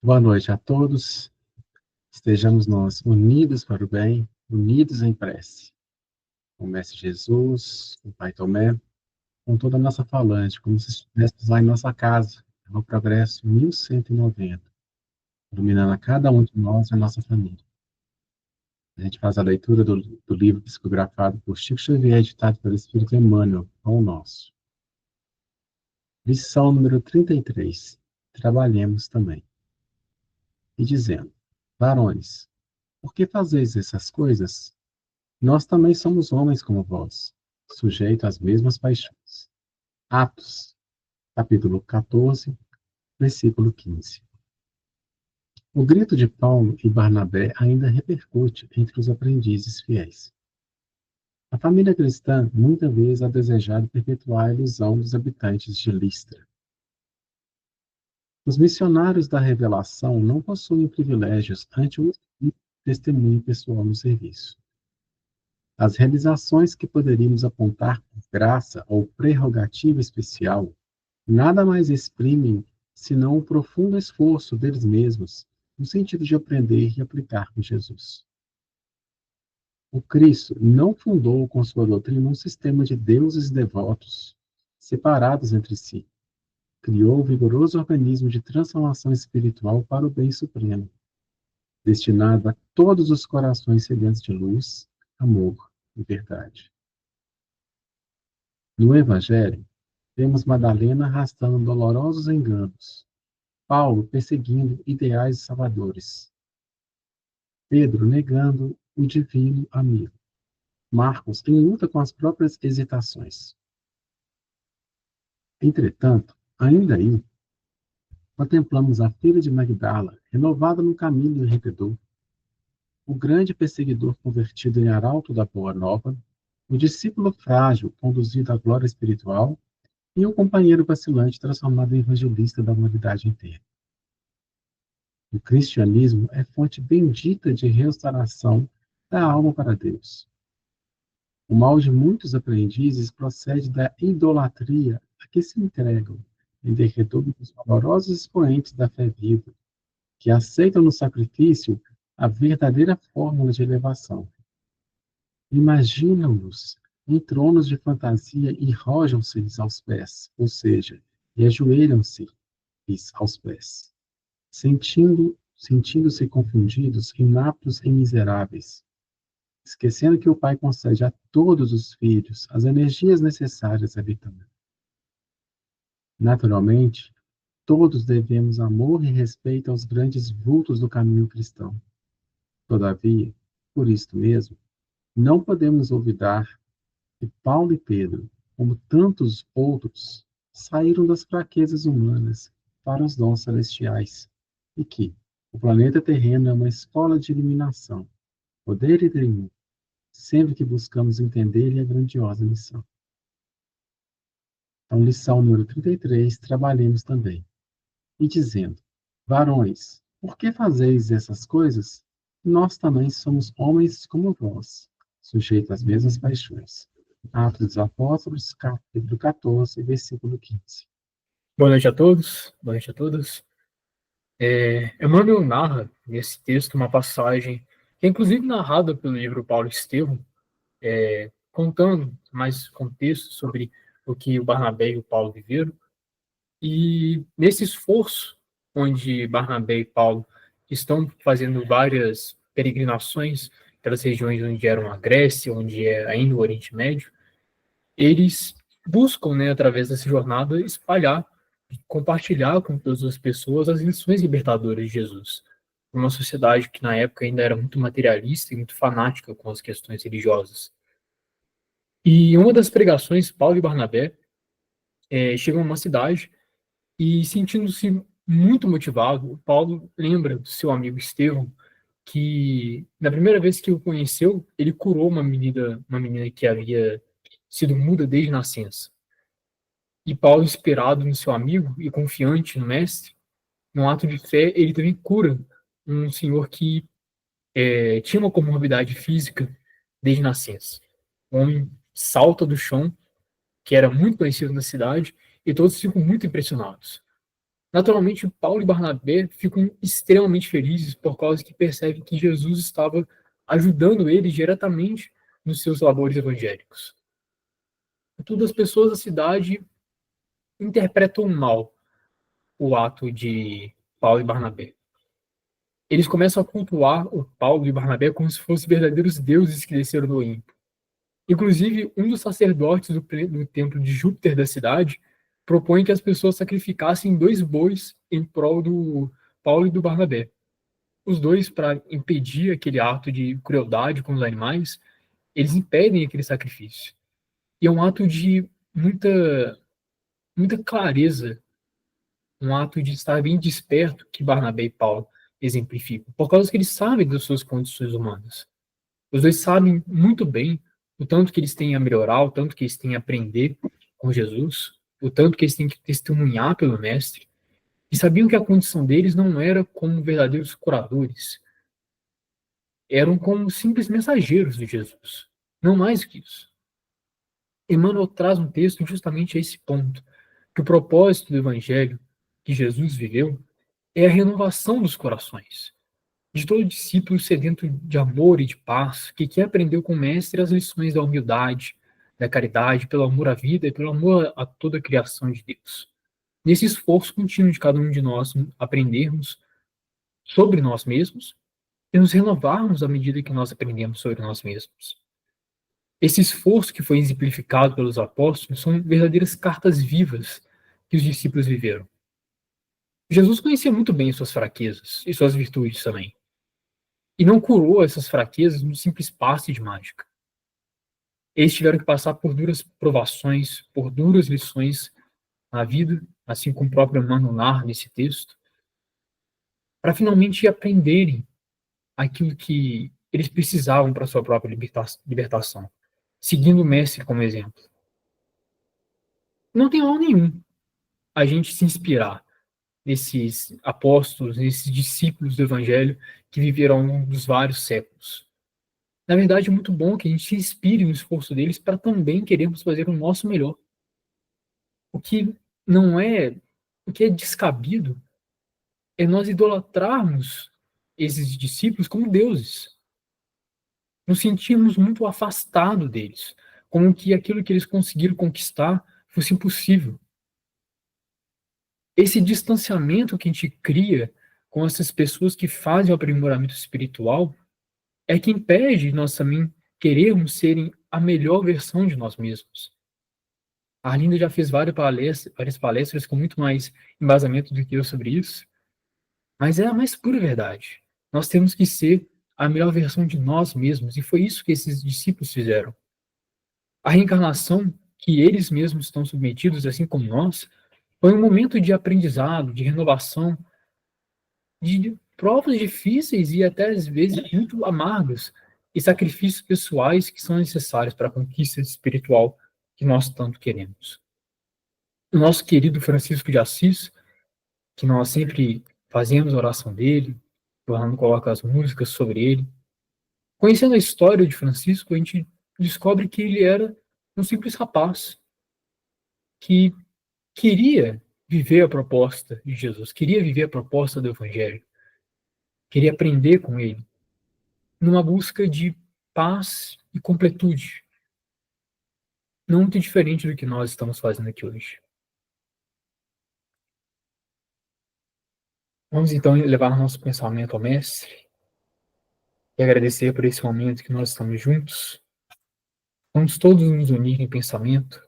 Boa noite a todos. Estejamos nós unidos para o bem, unidos em prece. Com o Mestre Jesus, com o Pai Tomé, com toda a nossa falante, como se estivéssemos lá em nossa casa, no Progresso 1190, iluminando a cada um de nós e a nossa família. A gente faz a leitura do livro psicografado por Chico Xavier, editado pelo Espírito Emmanuel, Pão Nosso. Lição número 33. Trabalhemos também. E dizendo: Varões, por que fazeis essas coisas? Nós também somos homens como vós, sujeitos às mesmas paixões. Atos, capítulo 14, versículo 15. O grito de Paulo e Barnabé ainda repercute entre os aprendizes fiéis. A família cristã muitas vezes ha desejado perpetuar a ilusão dos habitantes de Listra. Os missionários da revelação não possuem privilégios ante o testemunho pessoal no serviço. As realizações que poderíamos apontar por graça ou prerrogativa especial nada mais exprimem senão o profundo esforço deles mesmos no sentido de aprender e aplicar com Jesus. O Cristo não fundou com sua doutrina um sistema de deuses devotos separados entre si. Criou um vigoroso organismo de transformação espiritual para o bem supremo, destinado a todos os corações sedentos de luz, amor e verdade. No Evangelho, vemos Madalena arrastando dolorosos enganos, Paulo perseguindo ideais salvadores, Pedro negando o divino amigo, Marcos em luta com as próprias hesitações. Entretanto, ainda aí, contemplamos a filha de Magdala, renovada no caminho enriquecedor, o grande perseguidor convertido em arauto da Boa Nova, o discípulo frágil conduzido à glória espiritual e o companheiro vacilante transformado em evangelista da humanidade inteira. O cristianismo é fonte bendita de restauração da alma para Deus. O mal de muitos aprendizes procede da idolatria a que se entregam em derredor dos valorosos expoentes da fé viva, que aceitam no sacrifício a verdadeira fórmula de elevação. Imaginam-nos em tronos de fantasia e rojam-se-lhes aos pés, ou seja, e ajoelham-se-lhes aos pés, sentindo-se confundidos, inaptos e miseráveis, esquecendo que o Pai concede a todos os filhos as energias necessárias à vitória. Naturalmente, todos devemos amor e respeito aos grandes vultos do caminho cristão. Todavia, por isto mesmo, não podemos olvidar que Paulo e Pedro, como tantos outros, saíram das fraquezas humanas para os dons celestiais, e que o planeta terreno é uma escola de iluminação, poder e triunfo, sempre que buscamos entender a grandiosa missão. Então, lição número 33, trabalhemos também. E dizendo: Varões, por que fazeis essas coisas? Nós também somos homens como vós, sujeitos às mesmas paixões. Atos dos Apóstolos, capítulo 14, versículo 15. Boa noite a todos, boa noite a todas. Emmanuel narra nesse texto uma passagem que é inclusive narrada pelo livro Paulo Estevão, contando mais contexto sobre o que o Barnabé e o Paulo viveram. E nesse esforço, onde Barnabé e Paulo estão fazendo várias peregrinações pelas regiões onde eram a Grécia, onde é ainda o Oriente Médio, eles buscam, né, através dessa jornada, espalhar, compartilhar com todas as pessoas as lições libertadoras de Jesus. Uma sociedade que na época ainda era muito materialista e muito fanática com as questões religiosas. E em uma das pregações, Paulo e Barnabé chegam a uma cidade e, sentindo-se muito motivado, Paulo lembra do seu amigo Estevão, que na primeira vez que o conheceu, ele curou uma menina que havia sido muda desde nascença. E Paulo, inspirado no seu amigo e confiante no mestre, num ato de fé, ele também cura um senhor que tinha uma comorbidade física desde nascença. O homem salta do chão, que era muito conhecido na cidade, e todos ficam muito impressionados. Naturalmente, Paulo e Barnabé ficam extremamente felizes por causa que percebem que Jesus estava ajudando eles diretamente nos seus labores evangélicos. Contudo, as pessoas da cidade interpretam mal o ato de Paulo e Barnabé. Eles começam a cultuar o Paulo e Barnabé como se fossem verdadeiros deuses que desceram do Olimpo. Inclusive, um dos sacerdotes do templo de Júpiter da cidade propõe que as pessoas sacrificassem 2 bois em prol do Paulo e do Barnabé. Os dois, para impedir aquele ato de crueldade com os animais, eles impedem aquele sacrifício. E é um ato de muita clareza, um ato de estar bem desperto que Barnabé e Paulo exemplificam, por causa que eles sabem das suas condições humanas. Os dois sabem muito bem o tanto que eles têm a melhorar, o tanto que eles têm a aprender com Jesus, o tanto que eles têm que testemunhar pelo Mestre, e sabiam que a condição deles não era como verdadeiros curadores, eram como simples mensageiros de Jesus, não mais que isso. Emmanuel traz um texto justamente a esse ponto, que o propósito do Evangelho que Jesus viveu é a renovação dos corações, de todo discípulo sedento de amor e de paz, que quer aprender com o Mestre as lições da humildade, da caridade, pelo amor à vida e pelo amor a toda a criação de Deus. Nesse esforço contínuo de cada um de nós aprendermos sobre nós mesmos e nos renovarmos à medida que nós aprendemos sobre nós mesmos. Esse esforço que foi exemplificado pelos apóstolos são verdadeiras cartas vivas que os discípulos viveram. Jesus conhecia muito bem suas fraquezas e suas virtudes também. E não curou essas fraquezas num simples passe de mágica. Eles tiveram que passar por duras provações, por duras lições na vida, assim como o próprio Emmanuel narra nesse texto, para finalmente aprenderem aquilo que eles precisavam para a sua própria libertação, seguindo o Mestre como exemplo. Não tem mal nenhum a gente se inspirar nesses apóstolos, nesses discípulos do Evangelho que viveram ao longo dos vários séculos. Na verdade, é muito bom que a gente se inspire no esforço deles para também querermos fazer o nosso melhor. O que não é, o que é descabido é nós idolatrarmos esses discípulos como deuses. Nos sentirmos muito afastados deles, como que aquilo que eles conseguiram conquistar fosse impossível. Esse distanciamento que a gente cria com essas pessoas que fazem o aprimoramento espiritual é que impede nós também querermos serem a melhor versão de nós mesmos. A Arlinda já fez várias palestras com muito mais embasamento do que eu sobre isso, mas é a mais pura verdade. Nós temos que ser a melhor versão de nós mesmos, e foi isso que esses discípulos fizeram. A reencarnação, que eles mesmos estão submetidos, assim como nós, foi um momento de aprendizado, de renovação, de provas difíceis e até às vezes muito amargas, e sacrifícios pessoais que são necessários para a conquista espiritual que nós tanto queremos. O nosso querido Francisco de Assis, que nós sempre fazemos a oração dele, o Orlando coloca as músicas sobre ele. Conhecendo a história de Francisco, a gente descobre que ele era um simples rapaz que queria viver a proposta de Jesus, queria viver a proposta do Evangelho, queria aprender com ele, numa busca de paz e completude, não muito diferente do que nós estamos fazendo aqui hoje. Vamos então levar nosso pensamento ao Mestre e agradecer por esse momento que nós estamos juntos. Vamos todos nos unir em pensamento,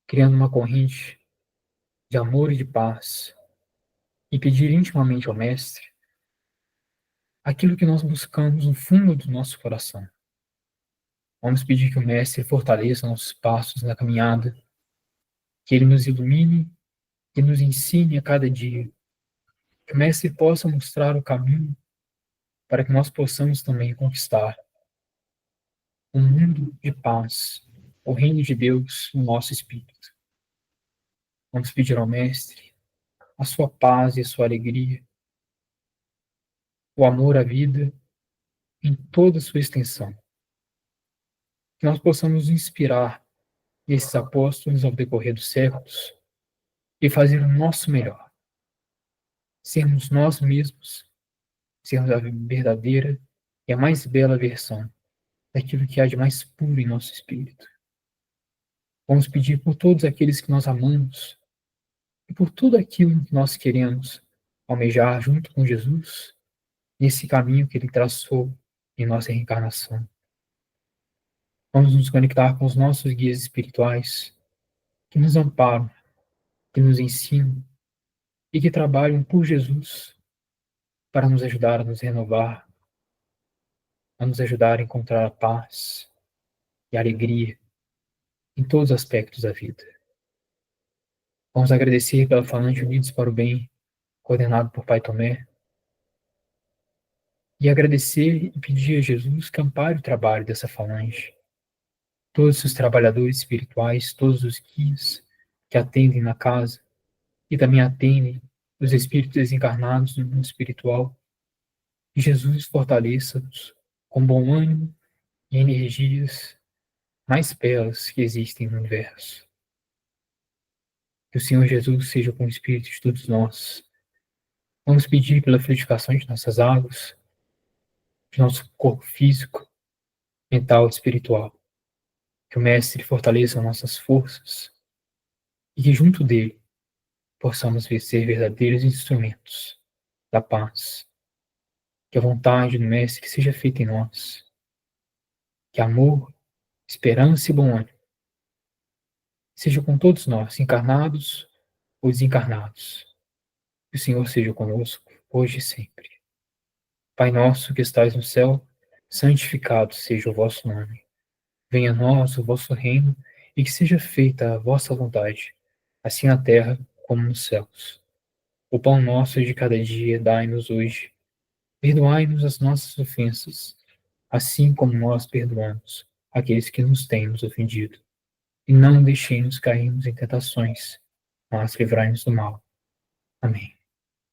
criando uma corrente de amor e de paz, e pedir intimamente ao Mestre aquilo que nós buscamos no fundo do nosso coração. Vamos pedir que o Mestre fortaleça nossos passos na caminhada, que ele nos ilumine e nos ensine a cada dia, que o Mestre possa mostrar o caminho para que nós possamos também conquistar um mundo de paz, o reino de Deus no nosso espírito. Vamos pedir ao Mestre a sua paz e a sua alegria, o amor à vida em toda a sua extensão. Que nós possamos nos inspirar nesses apóstolos ao decorrer dos séculos e fazer o nosso melhor. sermos nós mesmos, sermos a verdadeira e a mais bela versão daquilo que há de mais puro em nosso espírito. Vamos pedir por todos aqueles que nós amamos e por tudo aquilo que nós queremos almejar junto com Jesus, nesse caminho que Ele traçou em nossa reencarnação. Vamos nos conectar com os nossos guias espirituais, que nos amparam, que nos ensinam e que trabalham por Jesus para nos ajudar a nos renovar, a nos ajudar a encontrar a paz e a alegria em todos os aspectos da vida. Vamos agradecer pela Falange Unidos para o Bem, coordenado por Pai Tomé, e agradecer e pedir a Jesus que ampare o trabalho dessa falange, todos os trabalhadores espirituais, todos os guias que atendem na casa e também atendem os espíritos desencarnados no mundo espiritual, que Jesus fortaleça-nos com bom ânimo e energias mais belas que existem no universo. Que o Senhor Jesus seja com o espírito de todos nós. Vamos pedir pela fluidificação de nossas águas, de nosso corpo físico, mental e espiritual. Que o Mestre fortaleça nossas forças e que junto dele possamos ser verdadeiros instrumentos da paz. Que a vontade do Mestre seja feita em nós. Que amor, esperança e bom ânimo seja com todos nós, encarnados ou desencarnados. Que o Senhor seja conosco, hoje e sempre. Pai nosso que estais no céu, santificado seja o vosso nome. Venha a nós o vosso reino, e que seja feita a vossa vontade, assim na terra como nos céus. O pão nosso de cada dia dai-nos hoje. Perdoai-nos as nossas ofensas, assim como nós perdoamos aqueles que nos têm nos ofendido. E não deixemos cairmos em tentações, mas livrai-nos do mal. Amém.